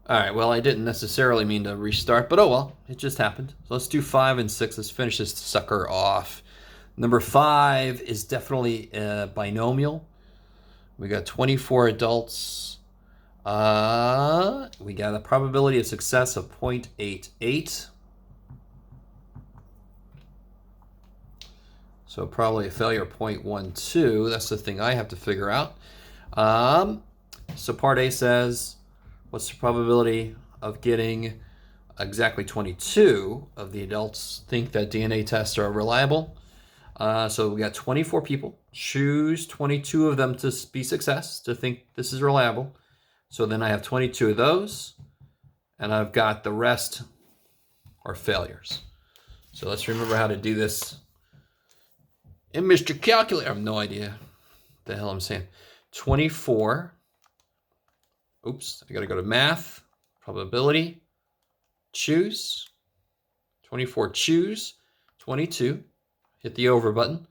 All right, well, I didn't necessarily mean to restart, but oh well, it just happened. So let's do 5 and 6. Let's finish this sucker off. Number 5 is definitely a binomial. We got 24 adults. We got a probability of success of 0.88. So probably a failure of 0.12. That's the thing I have to figure out. So part A says, what's the probability of getting exactly 22 of the adults think that DNA tests are reliable? So we got 24 people. Choose 22 of them to be success, to think this is reliable. So then I have 22 of those, and I've got the rest are failures. So let's remember how to do this. And Mr. Calculator, I have no idea what the hell I'm saying. 24. Oops, I got to go to math, probability, choose. 24, choose. 22, hit the over button,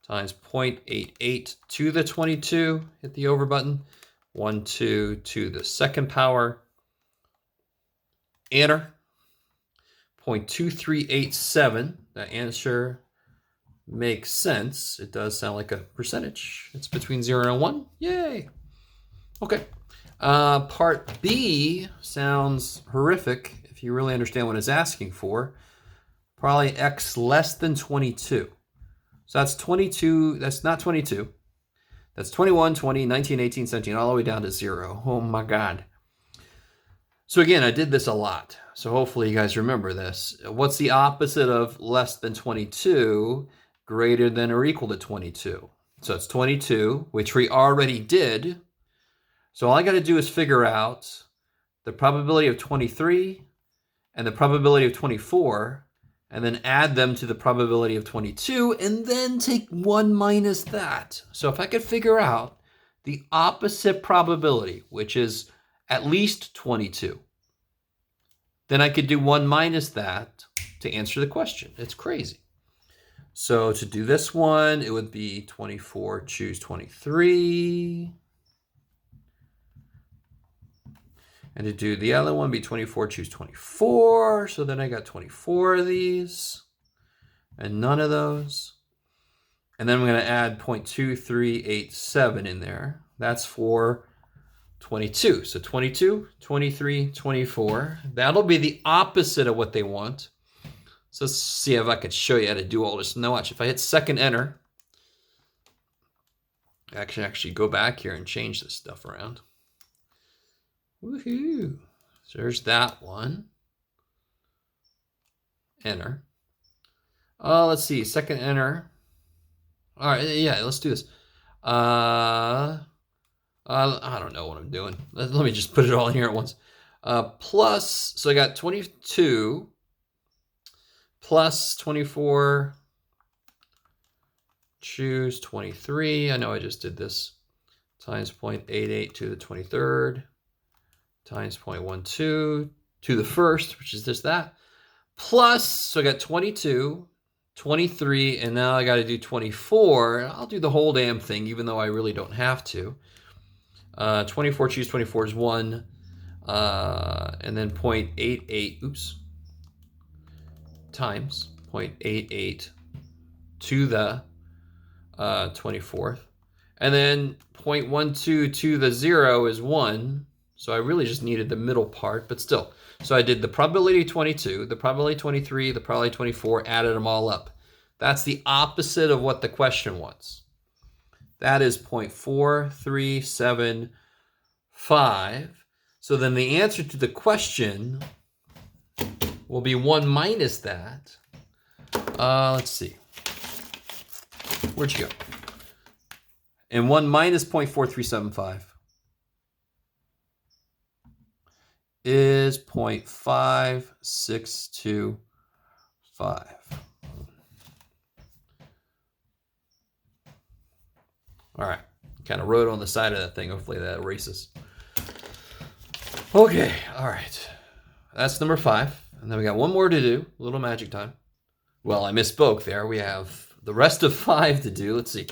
times 0.88 to the 22, hit the over button. 1, 2 to the second power, enter. 0.2387, that answer makes sense. It does sound like a percentage. It's between 0 and 1. Yay. Okay. Part B sounds horrific if you really understand what it's asking for. Probably x less than 22. So that's 22. That's not 22. That's 21, 20, 19, 18, 17, all the way down to 0. Oh my God. So again, I did this a lot. So hopefully you guys remember this. What's the opposite of less than 22? Greater than or equal to 22. So it's 22, which we already did. So all I got to do is figure out the probability of 23 and the probability of 24, and then add them to the probability of 22, and then take 1 minus that. So if I could figure out the opposite probability, which is at least 22, then I could do 1 minus that to answer the question. It's crazy. So to do this one, it would be 24, choose 23. And to do the other one, be 24, choose 24. So then I got 24 of these and none of those. And then I'm going to add 0.2387 in there. That's for 22. So 22, 23, 24. That'll be the opposite of what they want. So let's see if I can show you how to do all this. Now watch, if I hit second enter, I can actually go back here and change this stuff around. Woohoo! So there's that one. Enter. Let's see, second enter. All right, yeah, let's do this. I don't know what I'm doing. Let me just put it all in here at once. Plus, so I got 22 plus 24, choose 23. I know I just did this. Times 0.88 to the 23rd, times 0.12 to the first, which is just that. Plus, so I got 22, 23, and now I got to do 24. I'll do the whole damn thing, even though I really don't have to. 24, choose 24 is 1. And then 0.88, oops, times 0.88 to the 24th. And then 0.12 to the 0 is 1. So I really just needed the middle part, but still. So I did the probability 22, the probability 23, the probability 24, added them all up. That's the opposite of what the question wants. That is 0.4375. So then the answer to the question will be 1 minus that. Let's see. Where'd you go? And 1 minus 0.4375 is 0.5625. All right, kind of wrote on the side of that thing. Hopefully that erases. Okay, all right. That's number 5. And then we got one more to do, a little magic time. Well, I misspoke there. We have the rest of 5 to do. Let's see.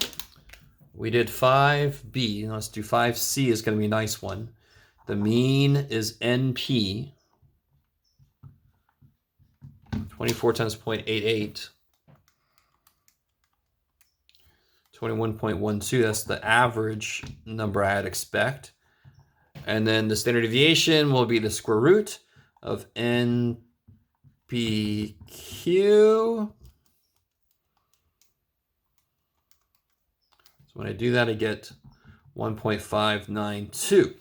We did 5B. Let's do 5C is going to be a nice one. The mean is NP. 24 times 0.88. 21.12, that's the average number I'd expect. And then the standard deviation will be the square root of NPQ. So when I do that, I get 1.592.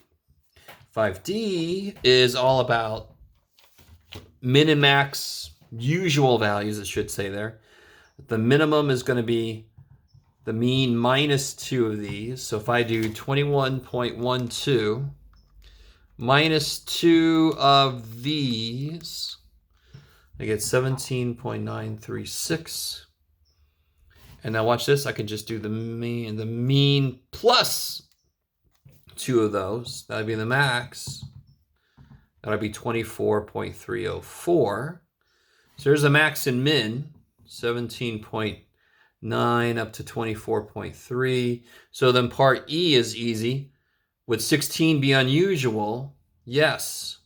5D is all about min and max usual values, it should say there. The minimum is going to be the mean minus 2 of these. So if I do 21.12 minus 2 of these, I get 17.936. And now watch this. I can just do the mean plus 2 of those. That would be the max. That would be 24.304. So there's a max and min, 17.9 up to 24.3. So then part E is easy. Would 16 be unusual? Yes.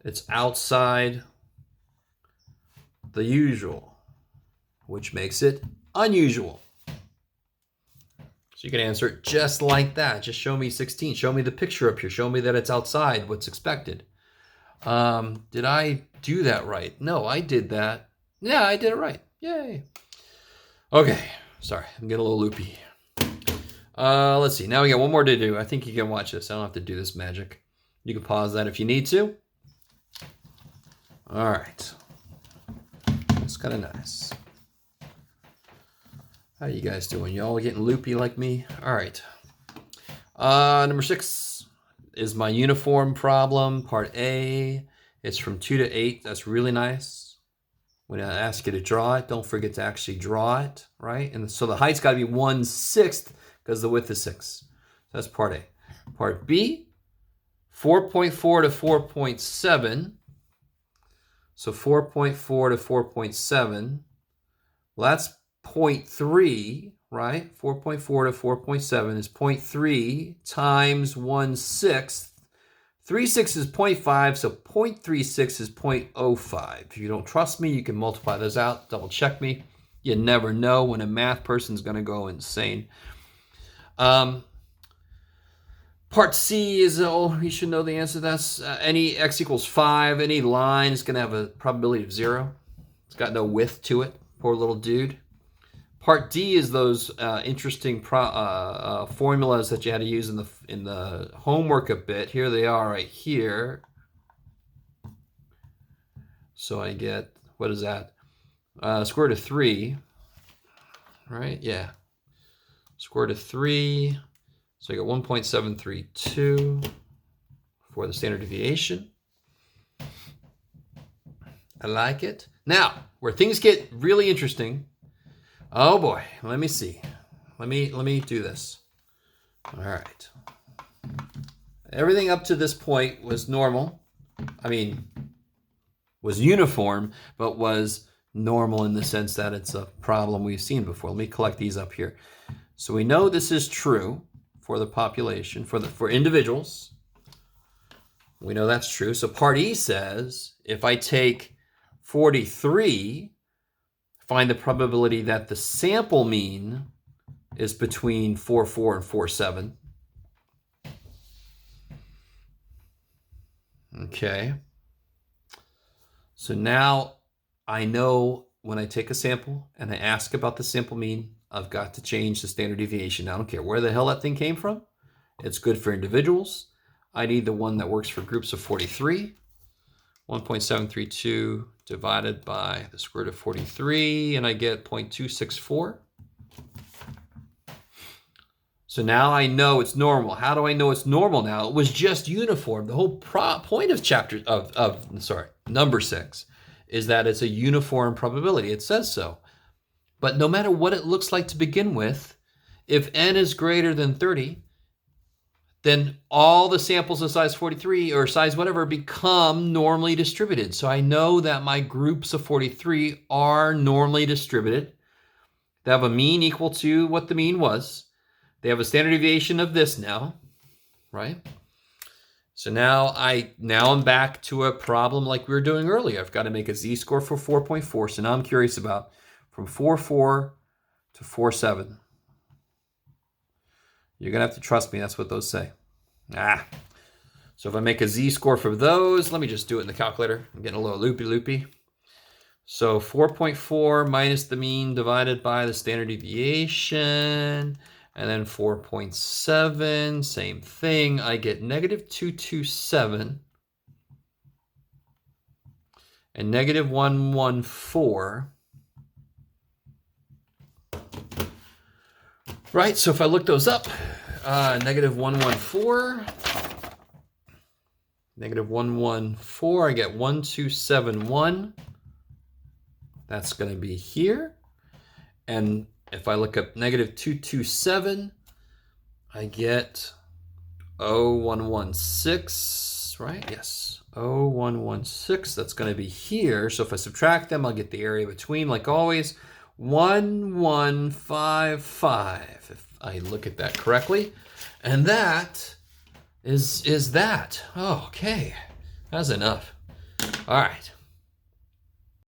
It's outside the usual, which makes it unusual. So you can answer it just like that. Just show me 16. Show me the picture up here. Show me that it's outside what's expected. Did I do that right? No, I did that. Yeah, I did it right. Yay. Okay. Sorry, I'm getting a little loopy. Let's see. Now we got one more to do. I think you can watch this. I don't have to do this magic. You can pause that if you need to. All right. That's kind of nice. How you guys doing? Y'all getting loopy like me? All right. Number 6 is my uniform problem, part A. It's from 2 to 8. That's really nice. When I ask you to draw it, don't forget to actually draw it, right? And so the height's got to be 1/6 because the width is 6. So that's part A. Part B, 4.4 to 4.7. So 4.4 to 4.7. Well, that's 0.3, right? 4.4 to 4.7 is 0.3 times 1/6. 3/6 is 0.5, so 0.36 is 0.05. If you don't trust me, you can multiply those out, double check me. You never know when a math person's going to go insane. Part C is, you should know the answer to that. Any x equals 5, any line is going to have a probability of 0. It's got no width to it. Poor little dude. Part D is those interesting formulas that you had to use in the homework a bit. Here they are right here. So I get, what is that? Square root of 3, right? Yeah. Square root of 3. So I get 1.732 for the standard deviation. I like it. Now, where things get really interesting. Oh boy, let me see. Let me do this. All right. Everything up to this point was normal. I mean, was uniform, but was normal in the sense that it's a problem we've seen before. Let me collect these up here. So we know this is true for the population, for individuals. We know that's true. So part E says, if I take 43, find the probability that the sample mean is between 4.4 and 4.7. Okay. So now I know when I take a sample and I ask about the sample mean, I've got to change the standard deviation. I don't care where the hell that thing came from. It's good for individuals. I need the one that works for groups of 43. 1.732 divided by the square root of 43, and I get 0.264. So now I know it's normal. How do I know it's normal now? It was just uniform. The whole point of number 6 is that it's a uniform probability. It says so. But no matter what it looks like to begin with, if n is greater than 30, then all the samples of size 43 or size whatever become normally distributed. So I know that my groups of 43 are normally distributed. They have a mean equal to what the mean was. They have a standard deviation of this now, right? So now I'm back to a problem like we were doing earlier. I've got to make a z-score for 4.4. So now I'm curious about from 4.4 to 4.7. You're going to have to trust me. That's what those say. So if I make a z-score for those, let me just do it in the calculator. I'm getting a little loopy. So 4.4 minus the mean divided by the standard deviation. And then 4.7, same thing. I get negative 227 and negative 114. Right, so if I look those up, negative 114, negative 114, I get 1271. That's going to be here. And if I look up negative 227, I get 0116, right? Yes, 0116. That's going to be here. So if I subtract them, I'll get the area between, like always, 1155, if I look at that correctly. And that is that. Oh, okay, that's enough. All right.